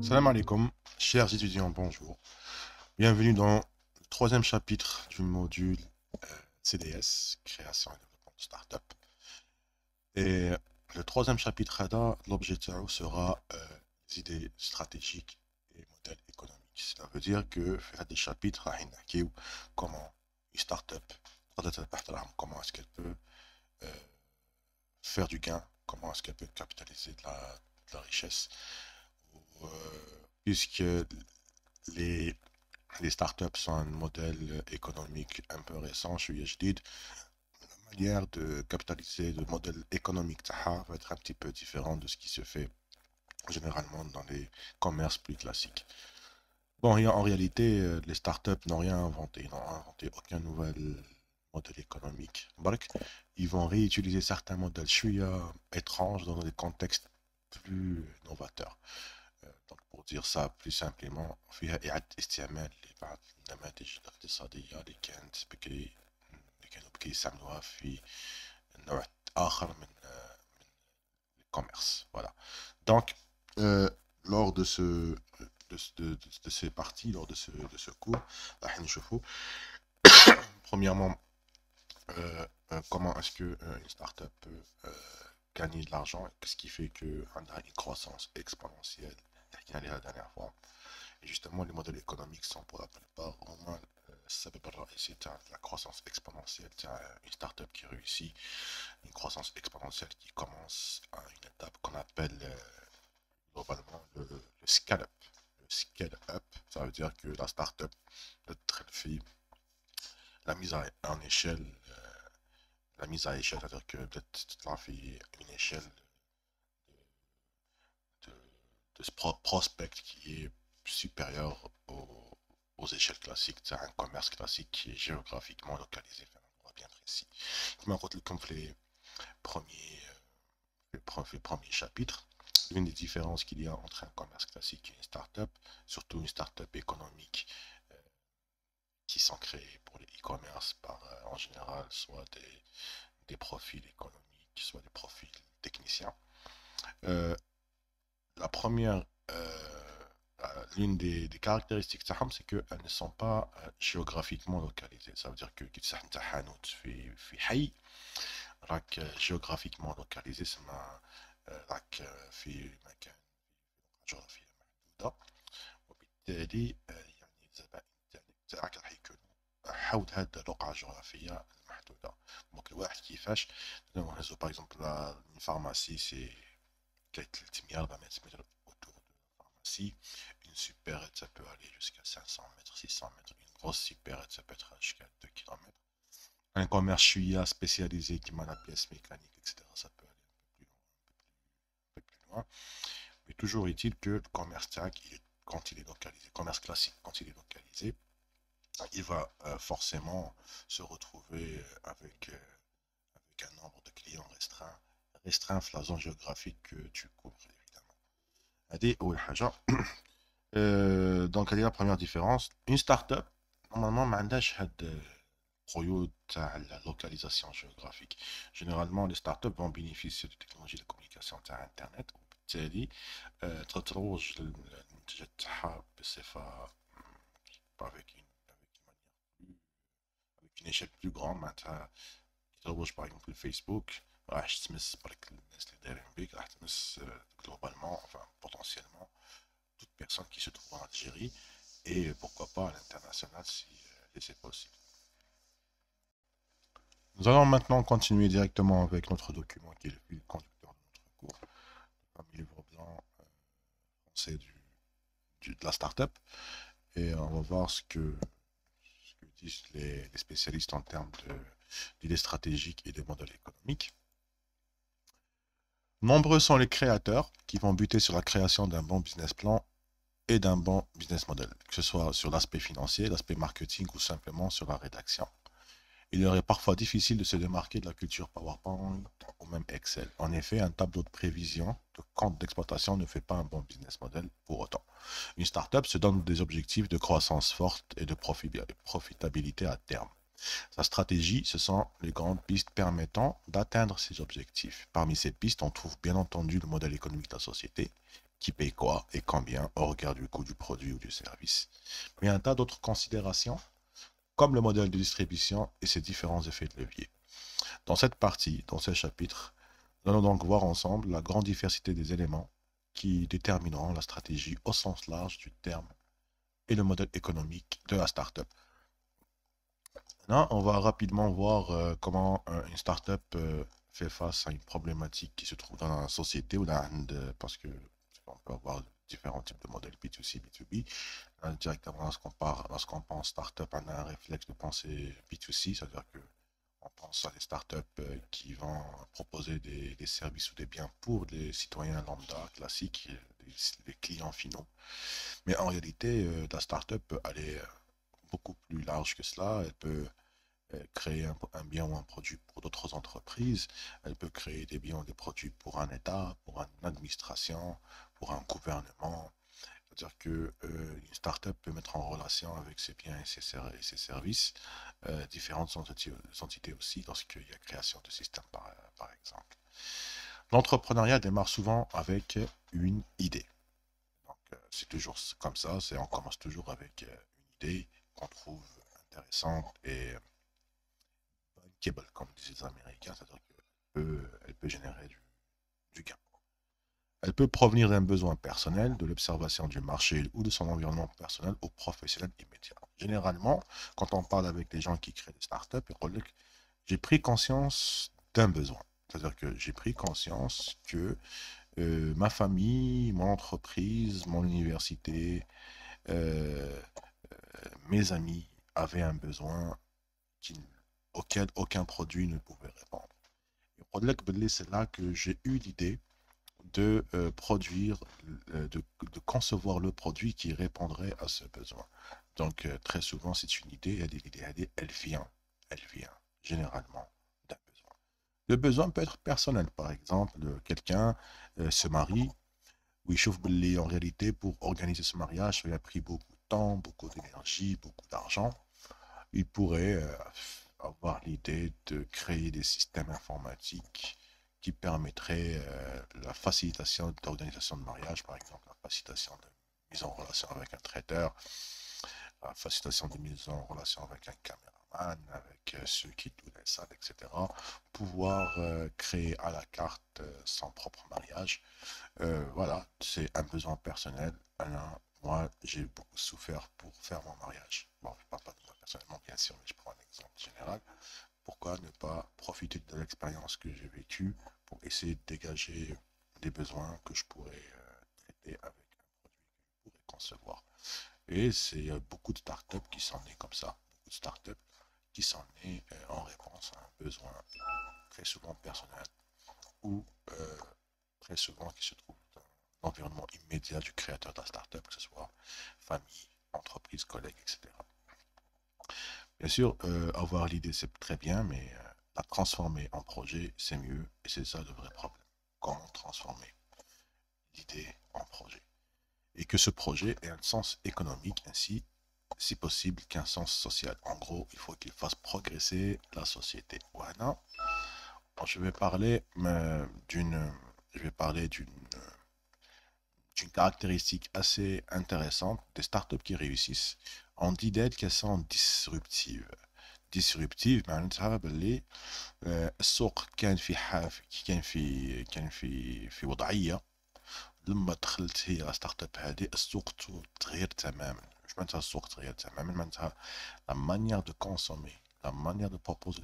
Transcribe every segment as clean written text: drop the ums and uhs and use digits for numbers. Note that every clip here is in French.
Salam alaikum, chers étudiants, bonjour. Bienvenue dans le troisième chapitre du module CDS, création et développement de start-up. Et le troisième chapitre, l'objectif sera les idées stratégiques et modèles économiques. Cela veut dire que faire des chapitres, comment une start-up, comment est-ce qu'elle peut faire du gain, comment est-ce qu'elle peut capitaliser de la richesse, puisque les les startups sont un modèle économique un peu récent, la manière de capitaliser le modèle économique va être un petit peu différent de ce qui se fait généralement dans les commerces plus classiques. Bon, en réalité, les startups n'ont rien inventé, ils n'ont inventé aucun nouvel modèle économique. Bref, ils vont réutiliser certains modèles étranges dans des contextes plus novateurs. Donc pour dire ça plus simplement فيها إعادة استعمال لبعض النماذج الاقتصادية اللي كانوا بيستعملوها في نوع آخر من الكوميرس. Voilà. Donc, lors de ces parties, lors de ce cours, راح نشوفوا premièrement comment est-ce que une startup peut gagner de l'argent, qu'est-ce qui fait qu'on a une croissance exponentielle la dernière fois. Et justement, les modèles économiques sont pour la plupart au moins c'est la croissance exponentielle. Une startup qui réussit, une croissance exponentielle qui commence à une étape qu'on appelle globalement le scale-up. Le scale-up, ça veut dire que la startup, elle fait la mise en échelle, la mise à échelle, c'est-à-dire que peut-être tu fait une échelle de, de ce prospect qui est supérieur aux échelles classiques. C'est un commerce classique qui est géographiquement localisé à un endroit bien précis. Comme les premiers chapitres, l'une des différences qu'il y a entre un commerce classique et une start-up, surtout une start-up économique qui sont créées pour les e-commerce par en général soit des profils économiques, soit des profils techniciens. La première, l'une des caractéristiques c'est qu'elles ne sont pas géographiquement localisées. Ça veut dire que انت حانوت في حي راك géographiquement localisé راك في مكان جغرافية محدودة، وبالتالي يعني الزبائن تاعك راح يكونوا حول هذه الرقعة الجغرافية المحدودة. دونك الواحد كيفاش نهزو باغ اكزومبل une pharmacie c'est 300 mètres autour de la pharmacie. Une supérette, ça peut aller jusqu'à 500 mètres, 600 mètres. Une grosse supérette, ça peut être jusqu'à 2 km. Un commerce chuya spécialisé qui m'a la pièce mécanique, etc., ça peut aller un peu plus loin. Mais toujours est-il que le commerce tech, quand il est localisé, le commerce classique, quand il est localisé, il va forcément se retrouver avec un nombre de clients restreint la zone géographique que tu couvres, évidemment. هذه أول حاجة. Donc, هذه la première différence. Une start-up, normalement, ما عندهاش هاد القيود تاع la localisation géographique. Généralement, les startups vont bénéficier de technologies de communication تاع Internet، وبالتالي تروج للمنتجات تاعها بصفة avec une échelle plus grande. معناتها تروج par exemple الفيسبوك راح تمس برك الناس اللي دايرين بيك، راح تمس globalement, enfin potentiellement toute personne qui se trouve en Algérie et pourquoi pas à l'international si c'est possible. Nous allons maintenant continuer directement avec notre document qui est le fil conducteur de notre cours, un livre blanc français de la startup, et on va voir ce que disent les spécialistes en termes d'idées stratégiques et de modèles économiques. Nombreux sont les créateurs qui vont buter sur la création d'un bon business plan et d'un bon business model, que ce soit sur l'aspect financier, l'aspect marketing ou simplement sur la rédaction. Il leur est parfois difficile de se démarquer de la culture PowerPoint ou même Excel. En effet, un tableau de prévision, de compte d'exploitation ne fait pas un bon business model pour autant. Une startup se donne des objectifs de croissance forte et de profitabilité à terme. Sa stratégie, ce sont les grandes pistes permettant d'atteindre ces objectifs. Parmi ces pistes, on trouve bien entendu le modèle économique de la société, qui paye quoi et combien au regard du coût du produit ou du service. Mais il y a un tas d'autres considérations, comme le modèle de distribution et ses différents effets de levier. Dans cette partie, dans ce chapitre, nous allons donc voir ensemble la grande diversité des éléments qui détermineront la stratégie au sens large du terme et le modèle économique de la startup. Là, on va rapidement voir comment une startup fait face à une problématique qui se trouve dans la société ou parce que on peut avoir différents types de modèles B2C, B2B. Directement, lorsqu'on pense startup, on a un réflexe de penser B2C, c'est-à-dire que on pense à des startups qui vont proposer des services ou des biens pour des citoyens lambda, classiques, des clients finaux. Mais en réalité, la startup peut aller beaucoup plus large que cela. Elle peut créer un bien ou un produit pour d'autres entreprises. Elle peut créer des biens ou des produits pour un État, pour une administration, pour un gouvernement. C'est-à-dire que une startup peut mettre en relation avec ses biens et ses services différentes entités aussi lorsqu'il y a création de systèmes par exemple. L'entrepreneuriat démarre souvent avec une idée. Donc c'est toujours comme ça, on commence toujours avec une idée qu'on trouve intéressante et bankable, comme disent les Américains, c'est-à-dire qu'elle peut générer du gain. Elle peut provenir d'un besoin personnel, de l'observation du marché ou de son environnement personnel ou professionnel immédiat. Généralement, quand on parle avec des gens qui créent des startups, ils disent j'ai pris conscience d'un besoin. C'est-à-dire que j'ai pris conscience que ma famille, mon entreprise, mon université, euh, mes amis avaient un besoin qui, auquel aucun produit ne pouvait répondre. Et c'est là que j'ai eu l'idée de produire, de concevoir le produit qui répondrait à ce besoin. Donc, très souvent, c'est une idée, elle vient généralement d'un besoin. Le besoin peut être personnel, par exemple, quelqu'un se marie, ou il chauffe en réalité pour organiser ce mariage, ça lui a pris beaucoup de temps, beaucoup d'énergie, beaucoup d'argent. Il pourrait avoir l'idée de créer des systèmes informatiques qui permettraient la facilitation de l'organisation de mariage, par exemple, la facilitation de mise en relation avec un traiteur, la facilitation de mise en relation avec un caméraman, avec ceux qui louent les salles, etc. Pouvoir créer à la carte son propre mariage. Voilà, c'est un besoin personnel. Alors, moi, j'ai beaucoup souffert pour faire mon mariage. Bon, je ne parle pas de moi personnellement, bien sûr, mais je prends un exemple général. Pourquoi ne pas profiter de l'expérience que j'ai vécue pour essayer de dégager des besoins que je pourrais traiter avec un produit que je pourrais concevoir. Et c'est beaucoup de startups qui s'en est comme ça. Beaucoup de startups qui s'en est en réponse à un besoin très souvent personnel ou très souvent qui se trouve dans l'environnement immédiat du créateur de la startup, que ce soit famille, entreprise, collègues, etc. Bien sûr, avoir l'idée, c'est très bien, mais la transformer en projet, c'est mieux, et c'est ça le vrai problème. Comment transformer l'idée en projet? Et que ce projet ait un sens économique, ainsi, si possible, qu'un sens social. En gros, il faut qu'il fasse progresser la société. Voilà. Je vais parler d'une, je vais parler d'une caractéristique assez intéressante des startups qui réussissent. On dit d'elles qu'elles sont disruptives. disruptive معناتها باللي السوق كان في وضعية لما دخلت هي ستارت اب هذه السوق تغير تماما. مش معناتها السوق تغير تماما، معناتها la manière de consommer, la manière de proposer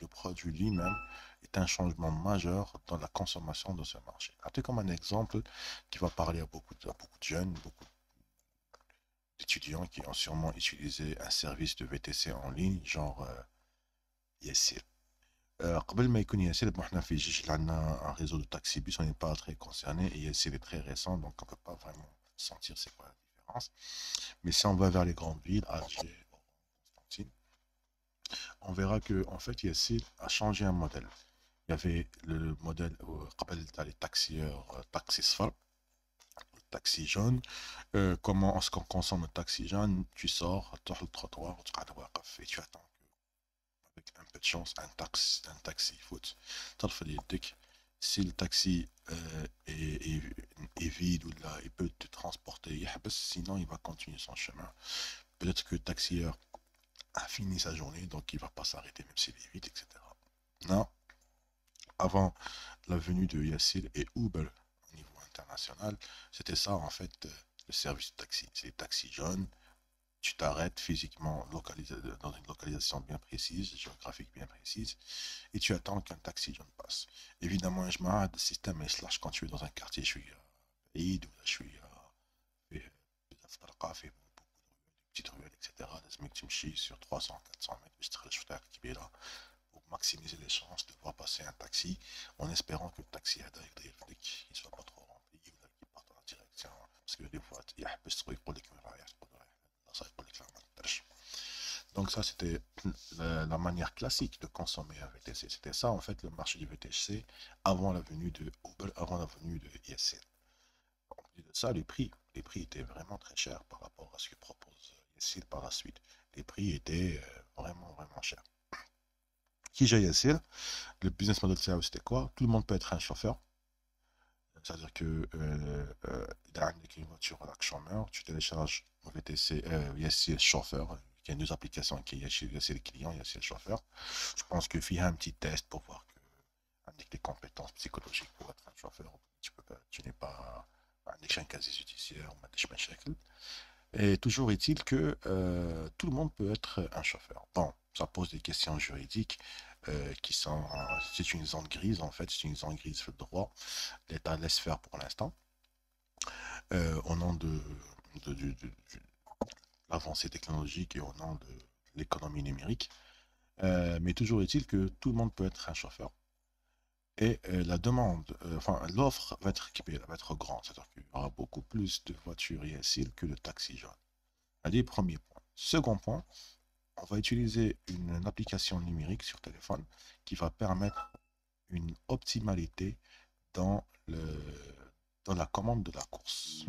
le produit lui-même est un changement majeur dans la consommation de ce marché. C'est comme un exemple qui va parler à beaucoup de jeunes, beaucoup d'étudiants qui ont sûrement utilisé un service de VTC en ligne, genre Yassir. قبل ما يكون ياسر احنا في جيش عندنا un réseau de taxi bus, on n'est pas très concerné et Yassir est très récent donc on peut pas vraiment sentir c'est quoi la différence. Mais si on va vers les grandes villes, Alger, Constantine, on verra que en fait Yassir a changé un modèle. Il y avait le modèle قبل تاع les taxieurs taxi صفر, le taxi jaune. Comment est-ce qu'on consomme le taxi jaune? Tu sors, tu le trottoir, et tu attends avec un peu de chance un taxi foot. si le taxi est vide ou là, il peut te transporter, sinon il va continuer son chemin. Peut-être que le taxieur a fini sa journée, donc il va pas s'arrêter même s'il est vide, etc. Non, avant la venue de Yassil et Uber au niveau international, c'était ça en fait le service de taxi. C'est les taxis jaunes, tu t'arrêtes physiquement localisé, dans une localisation bien précise, géographique bien précise, et tu attends qu'un taxi jaune passe. Évidemment, je m'arrête le système et slash quand tu es dans un quartier, je suis بعيد ولا شوية فيه بزاف طرقة فيه beaucoup de petites ruelles, etc. لازمك تمشي sur 300 400 mètres باش تخرج في طريق كبيرة pour maximiser les chances de voir passer un taxi en espérant que le taxi ne soit pas trop rempli ou qu'il parte dans la direction parce que des fois يحبس يقول لك وين رايح تقول له رايح لا يقول لك لا ما تقدرش. Donc ça c'était la manière classique de consommer un VTC. C'était ça en fait le marché du VTC avant la venue de Uber, avant la venue de ISL. En plus de ça, les prix étaient vraiment très chers par rapport à ce que propose ISL par la suite. Les prix étaient vraiment chers. Qui j'ai ISL, le business model c'était quoi? Tout le monde peut être un chauffeur. C'est-à-dire que avec une voiture avec chômeur, tu télécharges VTC, ISL chauffeur. Il y a deux applications qui y a chez ISL client, ISL chauffeur. Je pense qu'il y a un petit test pour voir que avec des compétences psychologiques pour être un chauffeur, tu n'es pas un casier judiciaire ou des machins. Et toujours est-il que tout le monde peut être un chauffeur. Bon, ça pose des questions juridiques qui sont... c'est une zone grise, en fait, c'est une zone grise de droit. L'État laisse faire pour l'instant. Au nom de l'avancée technologique et au nom de l'économie numérique. Mais toujours est-il que tout le monde peut être un chauffeur. Et la demande, enfin l'offre va être grande, c'est-à-dire qu'il y aura beaucoup plus de voitures ISIL que de taxis jaunes. Allez, premier point. Second point, on va utiliser une application numérique sur téléphone qui va permettre une optimalité dans, dans la commande de la course.